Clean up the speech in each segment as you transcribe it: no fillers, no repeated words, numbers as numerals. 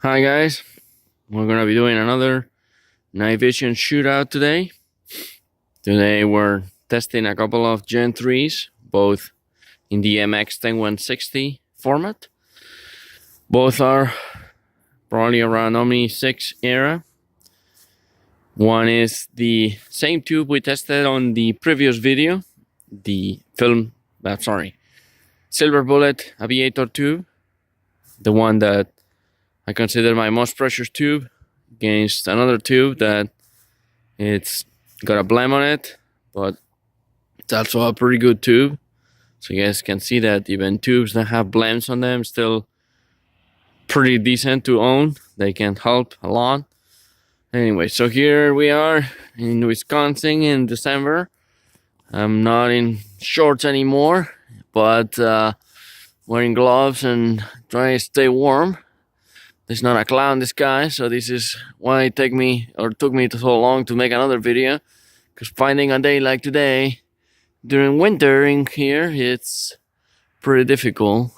Hi guys, we're gonna be doing another night vision shootout today. Today we're testing a couple of Gen 3s, both in the MX-10160 format. Both are probably around Omni 6 era. One is the same tube we tested on the previous video, the Silver Bullet Aviator tube, the one that I consider my most precious tube, against another tube that it's got a blem on it, but it's also a pretty good tube. So you guys can see that even tubes that have blems on them still pretty decent to own. They can help a lot. Anyway, so here we are in Wisconsin in December. I'm not in shorts anymore, but wearing gloves and trying to stay warm. There's not a cloud in the sky, so this is why it took me so long to make another video. Because finding a day like today during winter in here, it's pretty difficult.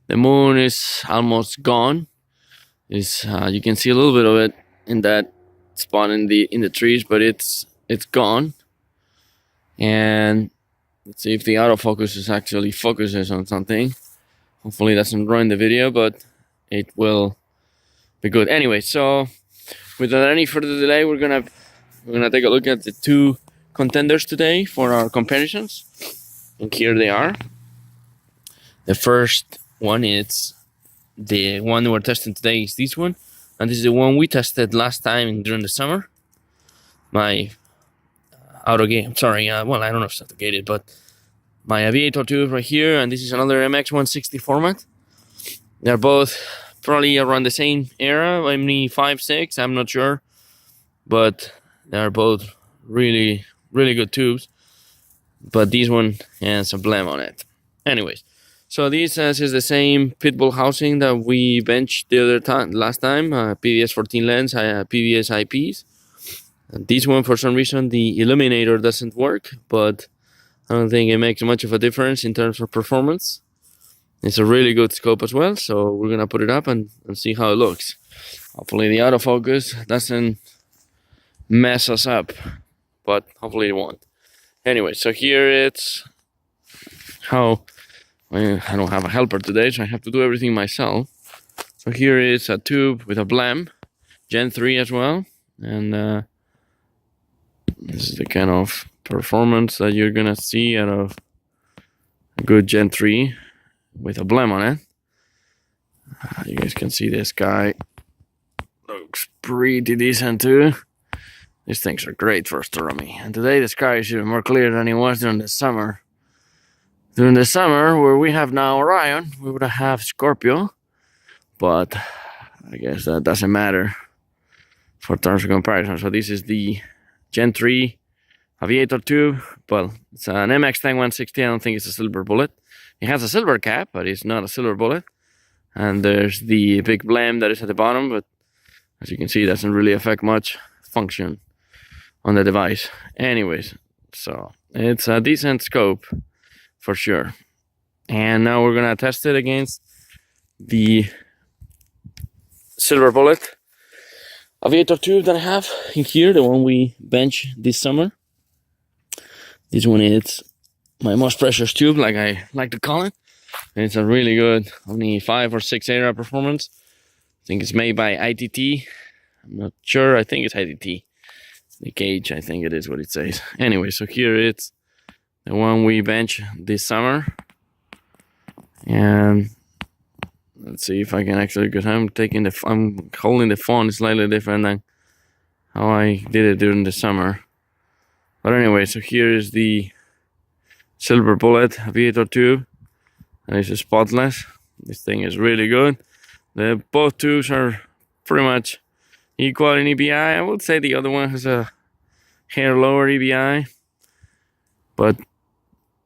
The moon is almost gone. You can see a little bit of it in that spot in the trees, but it's gone. And let's see if the autofocus actually focuses on something. Hopefully it doesn't ruin the video, but it will be good. Anyway, so without any further delay, we're gonna take a look at the two contenders today for our comparisons. And here they are. The first one is the one we're testing today is this one, and this is the one we tested last time during the summer. My well, I don't know if it's autogated, but my Aviator tube right here, and this is another MX-160 format. They're both probably around the same era, maybe 5.6, I'm not sure, but they're both really good tubes. But this one has a blem on it. Anyways, so this is the same pitbull housing that we benched last time. PVS 14 lens, PVS eyepiece. And this one, for some reason, the illuminator doesn't work, but I don't think it makes much of a difference in terms of performance. It's a really good scope as well, so we're gonna put it up and see how it looks. Hopefully the autofocus doesn't mess us up, but hopefully it won't. Anyway, so here it's how I don't have a helper today, so I have to do everything myself. So here is a tube with a blem, Gen 3 as well, and this is the kind of performance that you're gonna see out of a good Gen 3 with a blem on it. You guys can see this guy looks pretty decent too. These things are great for astronomy, and today the sky is even more clear than it was during the summer. During the summer, where we have now Orion, we would have Scorpio, but I guess that doesn't matter for terms of comparison. So this is the Gen 3 Aviator tube. Well, it's an MX-10160. I don't think it's a Silver Bullet. It has a silver cap, but it's not a Silver Bullet. And there's the big blem that is at the bottom, but as you can see, it doesn't really affect much function on the device. Anyways, so it's a decent scope for sure. And now we're gonna test it against the Silver Bullet Aviator tube that I have in here, the one we benched this summer. This one is my most precious tube, like I like to call it. And it's a really good, only 5 or 6 era performance. I think it's made by ITT. I'm not sure, I think it's ITT. The gauge, I think it is what it says. Anyway, so here it's the one we benched this summer. And let's see if I can actually, because I'm holding the phone slightly different than how I did it during the summer. But anyway, so here is the Silver Bullet Aviator tube, and it's spotless. This thing is really good. Both tubes are pretty much equal in EBI. I would say the other one has a hair lower EBI, but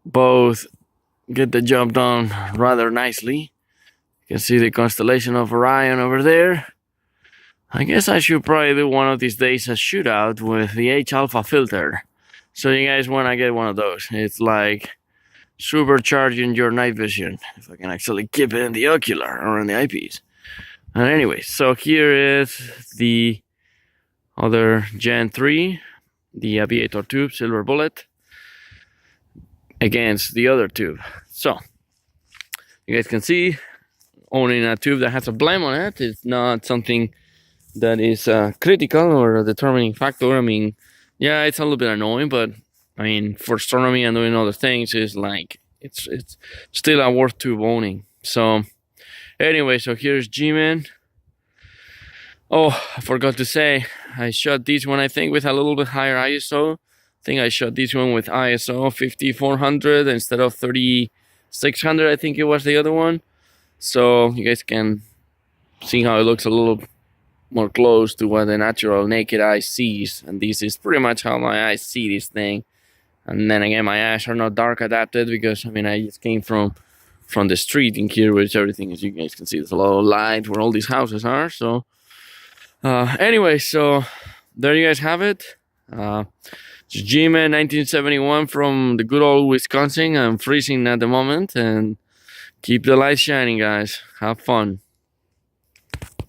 both get the job done rather nicely. You can see the constellation of Orion over there. I guess I should probably do one of these days a shootout with the H-alpha filter. So you guys want to get one of those. It's like supercharging your night vision. If I can actually keep it in the ocular or in the eyepiece. And anyway, so here is the other Gen 3, the Aviator tube, Silver Bullet, against the other tube. So you guys can see, owning a tube that has a blem on it is not something that is critical or a determining factor. I mean, yeah, it's a little bit annoying, but I mean, for astronomy and doing other things, is like it's still a worth tube owning. So anyway, so here's G-Man. Oh, I forgot to say, I shot this one, I think, with a little bit higher ISO. I think I shot this one with ISO 5400 instead of 3600, I think it was the other one. So you guys can see how it looks a little more close to what the natural naked eye sees. And this is pretty much how my eyes see this thing. And then again, my eyes are not dark adapted because, I mean, I just came from the street in here, which everything, as you guys can see, there's a lot of light where all these houses are. So anyway, so there you guys have it. G-Man 1971 from the good old Wisconsin. I'm freezing at the moment, and keep the light shining, guys. Have fun.